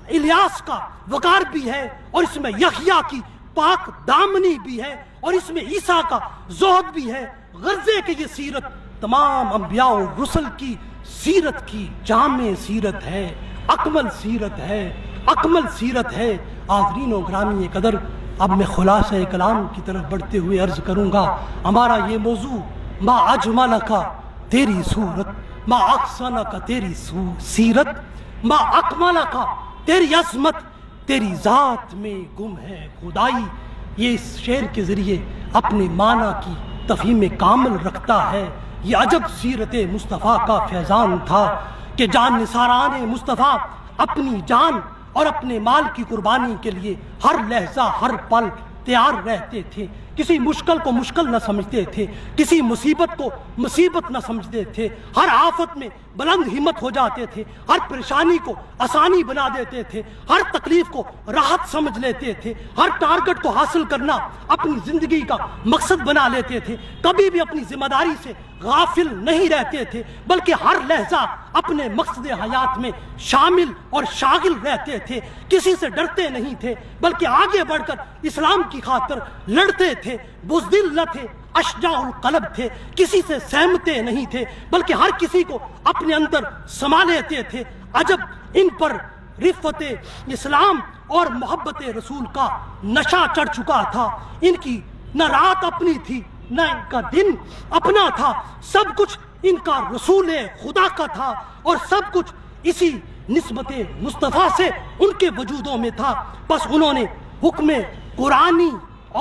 الیاس کا وقار بھی ہے، اور اس میں یحییٰ کی پاک دامنی بھی ہے، اور اس میں عیسیٰ کا زہد بھی ہے۔ غرضے کہ یہ سیرت تمام انبیاء و رسل کی سیرت کی جامع سیرت ہے، اکمل سیرت ہے، اکمل سیرت ہے۔ حاضرین و گرامی قدر، اب میں خلاصہ کلام کی طرف بڑھتے ہوئے عرض کروں گا، ہمارا یہ موضوع ما اجمل کا تیری صورت، ما احسن کا تیری سیرت، ما اکمل کا تیری عظمت، تیری ذات میں گم ہے خدائی۔ یہ اس شعر کے ذریعے اپنے معنی کی تفہیم کامل رکھتا ہے۔ یہ عجب سیرت مصطفیٰ کا فیضان تھا کہ جان نثاران مصطفیٰ اپنی جان اور اپنے مال کی قربانی کے لیے ہر لحظہ ہر پل تیار رہتے تھے۔ کسی مشکل کو مشکل نہ سمجھتے تھے، کسی مصیبت کو مصیبت نہ سمجھتے تھے، ہر آفت میں بلند ہمت ہو جاتے تھے، ہر پریشانی کو آسانی بنا دیتے تھے، ہر تکلیف کو راحت سمجھ لیتے تھے، ہر ٹارگٹ کو حاصل کرنا اپنی زندگی کا مقصد بنا لیتے تھے، کبھی بھی اپنی ذمہ داری سے غافل نہیں رہتے تھے، بلکہ ہر لحظہ اپنے مقصد حیات میں شامل اور شاغل رہتے تھے، کسی سے ڈرتے نہیں تھے بلکہ آگے بڑھ کر اسلام کی خاطر لڑتے تھے، بزدل نہ تھے، اشجاع القلب تھے، کسی سے سہمتے نہیں تھے بلکہ ہر کسی کو اپنے اندر سما لیتے تھے۔ عجب ان پر رفت اسلام اور محبت رسول کا نشہ چڑھ چکا تھا۔ ان کی نہ رات اپنی تھی نہ ان کا دن اپنا تھا، سب کچھ ان کا رسول خدا کا تھا، اور سب کچھ اسی نسبت مصطفیٰ سے ان کے وجودوں میں تھا۔ بس انہوں نے حکم قرآنی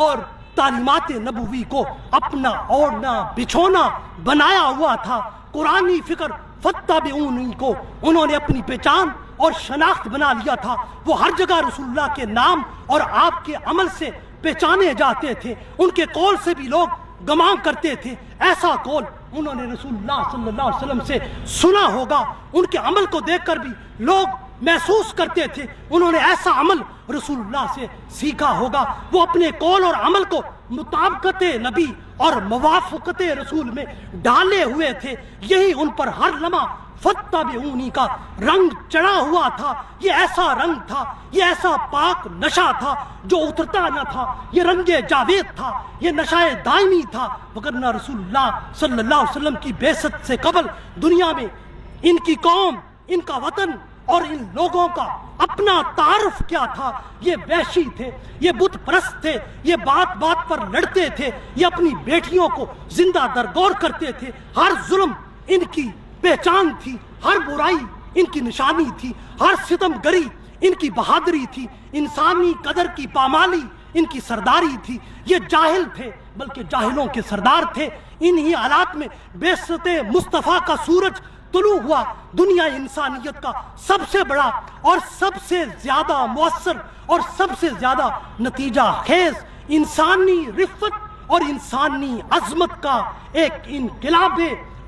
اور تعلیمات نبوی کو اپنا اوڑھنا بچھونا بنایا ہوا تھا۔ قرآنی فکر فاتبعونی کو انہوں نے اپنی پہچان اور شناخت بنا لیا تھا۔ وہ ہر جگہ رسول اللہ کے نام اور آپ کے عمل سے پہچانے جاتے تھے، ان کے قول سے بھی لوگ گمان کرتے تھے۔ ایسا قول انہوں نے رسول اللہ صلی اللہ علیہ وسلم سے سنا ہوگا، ان کے عمل کو دیکھ کر بھی لوگ محسوس کرتے تھے انہوں نے ایسا عمل رسول اللہ سے سیکھا ہوگا۔ وہ اپنے قول اور عمل کو مطابقت نبی اور موافقت رسول میں ڈالے ہوئے تھے، یہی ان پر ہر لمحہ فاتبعونی کا رنگ چڑھا ہوا تھا۔ یہ ایسا رنگ تھا، یہ ایسا پاک نشہ تھا جو اترتا نہ تھا، یہ رنگ جاوید تھا، یہ نشہ دائمی تھا۔ وگرنہ رسول اللہ صلی اللہ علیہ وسلم کی بعثت سے قبل دنیا میں ان کی قوم، ان کا وطن اور ان لوگوں کا اپنا تعارف کیا تھا؟ یہ وحشی تھے، یہ بت پرست تھے، یہ بات بات پر لڑتے تھے، یہ اپنی بیٹیوں کو زندہ درگور کرتے تھے، ہر ظلم ان کی پہچان تھی، ہر برائی ان کی نشانی تھی، ہر ستم گری ان کی بہادری تھی، انسانی قدر کی پامالی ان کی سرداری تھی۔ یہ جاہل تھے بلکہ جاہلوں کے سردار تھے۔ انہی حالات میں بعثت مصطفیٰ کا سورج طلوع ہوا، دنیا انسانیت کا سب سے بڑا اور سب سے زیادہ مؤثر اور سب سے زیادہ نتیجہ خیز انسانی رفت اور انسانی عظمت کا ایک انقلاب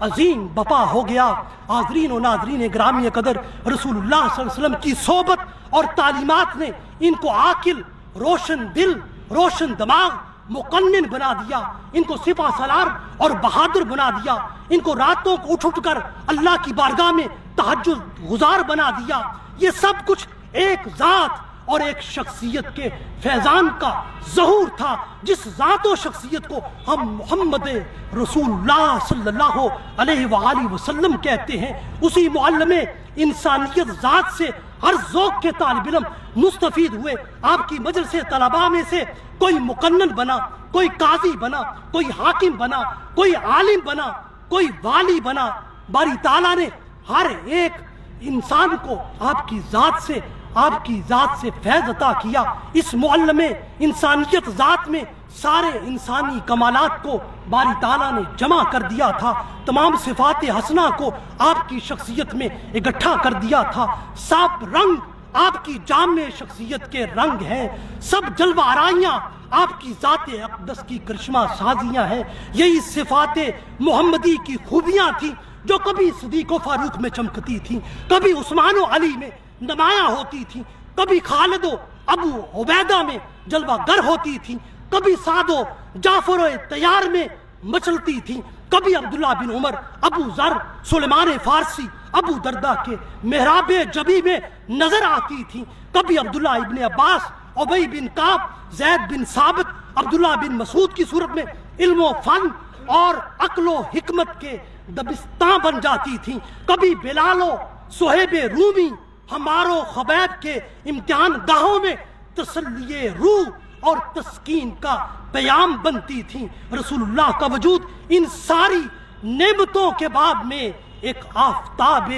عظیم بپا ہو گیا۔ حاضرین و ناظرین گرامی قدر، رسول اللہ صلی اللہ علیہ وسلم کی صحبت اور تعلیمات نے ان کو عاقل، روشن دل، روشن دماغ، مقنن بنا دیا، ان کو سپہ سالار اور بہادر بنا دیا، ان کو راتوں کو اٹھ کر اللہ کی بارگاہ میں تہجد گزار بنا دیا۔ یہ سب کچھ ایک ذات اور ایک شخصیت کے فیضان کا ظہور تھا، جس ذات و شخصیت کو ہم محمد رسول اللہ صلی اللہ علیہ وآلہ وسلم کہتے ہیں۔ اسی معلم انسانیت ذات سے ہر ذوق کے طالب علم مستفید ہوئے۔ آپ کی مجلس طلباء میں سے کوئی مقنن بنا، کوئی قاضی بنا، کوئی حاکم بنا، کوئی عالم بنا، کوئی والی بنا۔ باری تعالیٰ نے ہر ایک انسان کو آپ کی ذات سے فیض عطا کیا۔ اس معلم انسانیت ذات میں سارے انسانی کمالات کو باری تعالیٰ نے جمع کر دیا تھا، تمام صفات حسنہ کو آپ کی شخصیت میں اکٹھا کر دیا تھا۔ سب رنگ آپ کی جامع شخصیت کے رنگ ہیں، سب جلوہ آرائیاں آپ کی ذات اقدس کی کرشمہ سازیاں ہیں۔ یہی صفات محمدی کی خوبیاں تھیں جو کبھی صدیق و فاروق میں چمکتی تھیں، کبھی عثمان و علی میں نمایاں ہوتی تھی، کبھی خالد و ابو عبیدہ میں جلوہ گر ہوتی تھی، کبھی سعد و جعفر و طیار میں مچلتی تھی، کبھی عبداللہ بن عمر، ابو ذر، سلیمان فارسی، ابو دردہ کے محراب جبی میں نظر آتی تھی، کبھی عبداللہ ابن عباس، ابی بن کعب، زید بن ثابت، عبداللہ بن مسعود کی صورت میں علم و فن اور عقل و حکمت کے دبستان بن جاتی تھی، کبھی بلال و صہیب رومی، ہمارو خبیب کے امتحان گاہوں میں تسلی روح اور تسکین کا پیام بنتی تھی۔ رسول اللہ کا وجود ان ساری نعمتوں کے بعد میں ایک آفتاب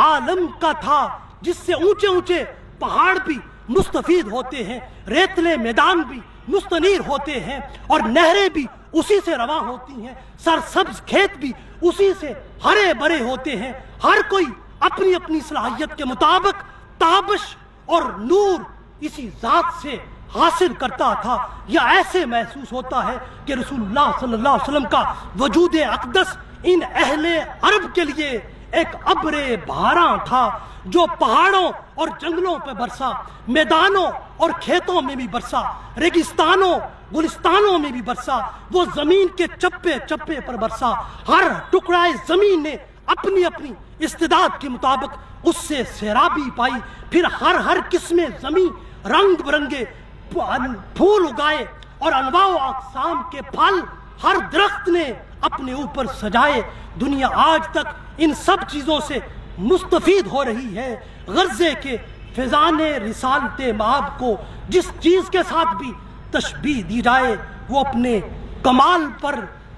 عالم کا تھا، جس سے اونچے اونچے پہاڑ بھی مستفید ہوتے ہیں، ریتلے میدان بھی مستنیر ہوتے ہیں، اور نہریں بھی اسی سے رواں ہوتی ہیں، سرسبز کھیت بھی اسی سے ہرے بھرے ہوتے ہیں۔ ہر کوئی اپنی اپنی صلاحیت کے مطابق تابش اور نور اسی ذات سے حاصل کرتا تھا۔ یا ایسے محسوس ہوتا ہے کہ رسول اللہ صلی اللہ علیہ وسلم کا وجود اقدس ان اہل عرب کے لیے ایک ابر بھاراں تھا، جو پہاڑوں اور جنگلوں پہ برسا، میدانوں اور کھیتوں میں بھی برسا، ریگستانوں گلستانوں میں بھی برسا، وہ زمین کے چپے چپے پر برسا۔ ہر ٹکڑائے زمین نے اپنی اپنی استعداد کے مطابق اس سے سیرابی پائی، پھر ہر قسم زمین رنگ برنگے پھول اگائے اور انواع و اقسام کے پھل ہر درخت نے اپنے اوپر سجائے۔ دنیا آج تک ان سب چیزوں سے مستفید ہو رہی ہے۔ غرضے کے فیضان رسالت مآب کو جس چیز کے ساتھ بھی تشبیہ دی جائے وہ اپنے کمال پر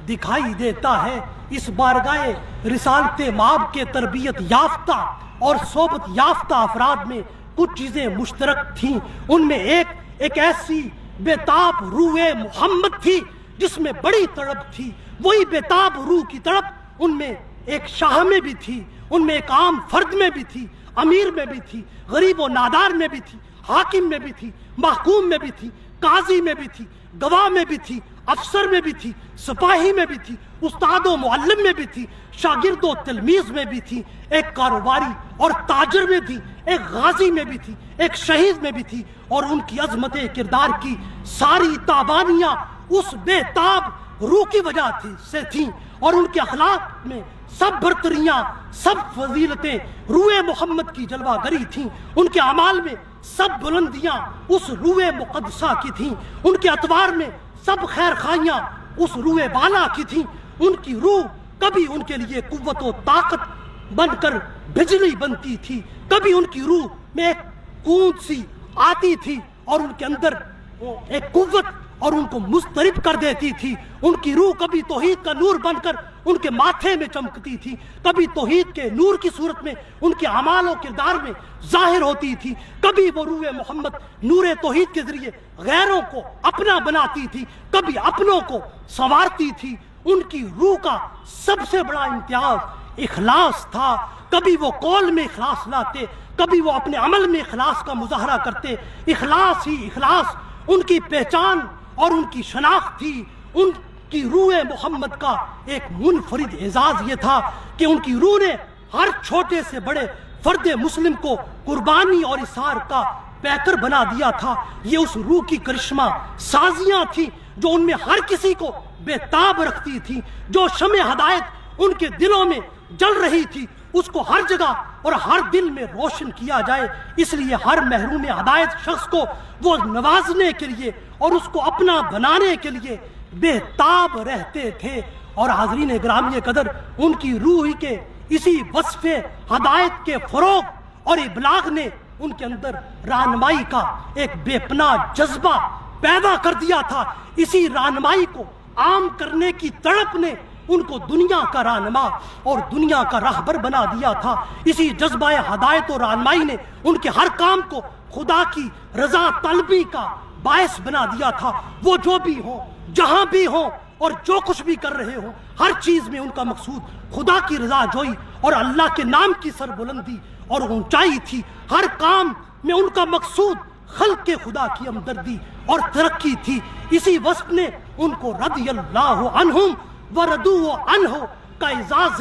دکھائی دیتا ہے۔ اس بارگاہ رسالت مآب کے تربیت یافتہ اور صحبت یافتہ افراد میں کچھ چیزیں مشترک تھیں۔ ان میں ایک ایسی بےتاب روح محمد تھی جس میں بڑی تڑپ تھی۔ وہی بےتاب روح کی تڑپ ان میں ایک شاہ میں بھی تھی، ان میں ایک عام فرد میں بھی تھی، امیر میں بھی تھی، غریب و نادار میں بھی تھی، حاکم میں بھی تھی، محکوم میں بھی تھی، قاضی میں بھی تھی، گواہ میں بھی تھی، افسر میں بھی تھی، سپاہی میں بھی تھی، استاد و معلم میں بھی تھی، شاگرد و تلمیذ میں بھی تھی، ایک کاروباری اور تاجر میں تھی، ایک غازی میں بھی تھی، ایک شہید میں بھی تھی، اور ان کی عظمت کردار کی ساری تابانیاں اس بے تاب روح کی وجہ سے تھیں، اور ان کے اخلاق میں سب برتریاں، سب فضیلتیں روح محمد کی جلوہ گری تھیں۔ ان کے اعمال میں سب بلندیاں اس روح مقدسہ کی تھیں، ان کے اطوار میں سب خیر خائیاں اس روح بالا کی تھیں۔ ان کی روح کبھی ان کے لیے قوت و طاقت بن کر بجلی بنتی تھی، کبھی ان کی روح میں ایک کوند سی آتی تھی اور ان کے اندر ایک قوت اور ان کو مضطرب کر دیتی تھی۔ ان کی روح کبھی توحید کا نور بن کر ان کے ماتھے میں چمکتی تھی، کبھی توحید کے نور کی صورت میں ان کے اعمال و کردار میں ظاہر ہوتی تھی، کبھی وہ روح محمد نور توحید کے ذریعے غیروں کو اپنا بناتی تھی، کبھی اپنوں کو سنوارتی تھی۔ ان کی روح کا سب سے بڑا امتیاز اخلاص تھا۔ کبھی وہ قول میں اخلاص لاتے، کبھی وہ اپنے عمل میں اخلاص کا مظاہرہ کرتے۔ اخلاص ہی اخلاص ان کی پہچان اور ان کی شناخت تھی۔ ان کی روح محمد کا ایک منفرد اعزاز یہ تھا کہ ان کی روح نے ہر چھوٹے سے بڑے فرد مسلم کو قربانی اور اثار کا پیکر بنا دیا تھا۔ یہ اس روح کی کرشمہ سازیاں تھیں جو ان میں ہر کسی کو بے تاب رکھتی تھی۔ جو شمع ہدایت ان کے دلوں میں جل رہی تھی اس کو ہر جگہ اور ہر دل میں روشن کیا جائے، اس لیے ہر محروم ہدایت شخص کو وہ نوازنے کے لیے اور اس کو اپنا بنانے کے لیے بے تاب رہتے تھے۔ اور حاضرین گرامی قدر، ان کی روح کے اسی وصف ہدایت کے فروغ اور ابلاغ نے ان کے اندر رہنمائی کا ایک بے پناہ جذبہ پیدا کر دیا تھا۔ اسی رہنمائی کو عام کرنے کی تڑپ نے ان کو دنیا کا رہنما اور دنیا کا راہبر بنا دیا تھا۔ اسی جذبہ ہدایت اور رہنمائی نے ان کے ہر کام کو خدا کی رضا طلبی کا باعث بنا دیا تھا۔ وہ جو بھی ہوں، جہاں بھی ہوں اور جو کچھ بھی کر رہے ہوں، ہر چیز میں ان کا مقصود خدا کی رضا جوئی اور اللہ کے نام کی سربلندی اور اونچائی تھی۔ ہر کام میں ان کا مقصود خلق خدا کی ہمدردی اور ترقی تھی۔ اسی وصف نے ان کو رضی اللہ عنہم ورضوا عنہ کا اعزاز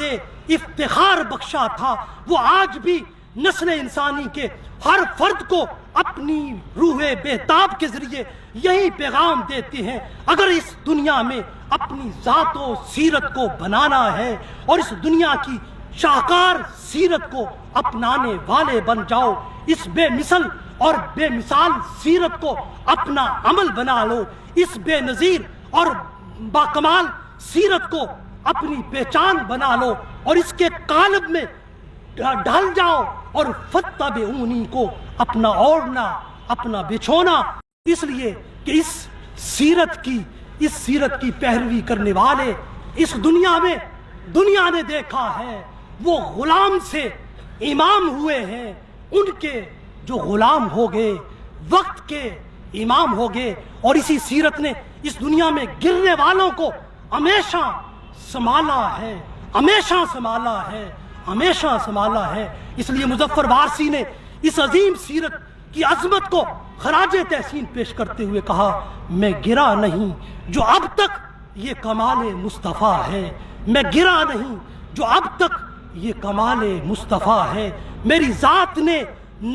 افتخار بخشا تھا۔ وہ آج بھی نسل انسانی کے ہر فرد کو اپنی روح بہتاب کے ذریعے یہی پیغام دیتے ہیں، اگر اس دنیا میں اپنی ذات و سیرت کو بنانا ہے اور اس دنیا کی شاہکار سیرت کو اپنانے والے بن جاؤ، اس بے مثل اور بے مثال سیرت کو اپنا عمل بنا لو، اس بے نظیر اور باکمال سیرت کو اپنی پہچان بنا لو اور اس کے قالب میں ڈھل جاؤ اور فتبعونی کو اپنا اوڑھنا، اپنا بچھونا، اس لیے کہ اس سیرت کی پیروی کرنے والے اس دنیا میں دنیا نے دیکھا ہے وہ غلام سے امام ہوئے ہیں، ان کے جو غلام ہو گئے وقت کے امام ہو گئے، اور اسی سیرت نے اس دنیا میں گرنے والوں کو ہمیشہ سنبھالا ہے، ہمیشہ سنبھالا ہے، ہمیشہ سنبھالا ہے۔ اس لیے مظفر وارثی نے اس عظیم سیرت کی عظمت کو خراج تحسین پیش کرتے ہوئے کہا، میں گرا نہیں جو اب تک یہ کمال مصطفیٰ ہے، میں گرا نہیں جو اب تک یہ کمال مصطفیٰ ہے، میری ذات نے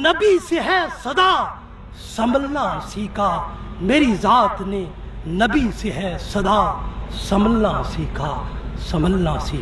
نبی سے ہے صدا سنبھلنا سیکھا، میری ذات نے نبی سے ہے صدا سنبھلنا سیکھا، سنبھلنا سیکھا۔